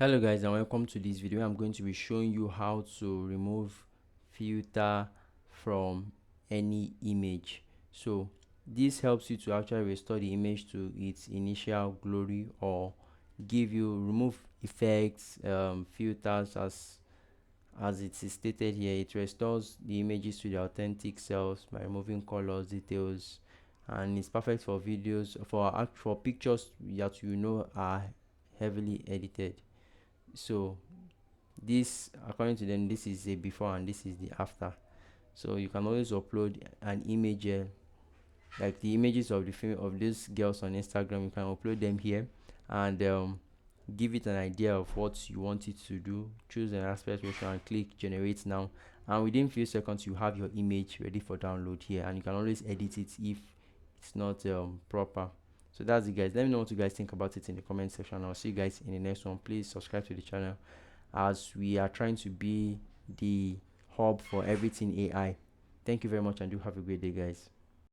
Hello guys and welcome to this video. I'm going to be showing you how to remove filter from any image. So this helps you to actually restore the image to its initial glory, or remove effects, filters, as it is stated here. It restores the images to the authentic selves by removing colors, details, and it's perfect for videos, for pictures that are heavily edited. So this, according to them, this is a before and this is the after. So you can always upload an image, like the images of the film of these girls on Instagram. You can upload them here and give it an idea of what you want it to do. Choose an aspect ratio and click generate now, and within few seconds you have your image ready for download here, and you can always edit it if it's not proper. So that's it guys. Let me know what you guys think about it in the comment section. I'll see you guys in the next one. Please subscribe to the channel, as we are trying to be the hub for everything AI. Thank you very much and do have a great day guys.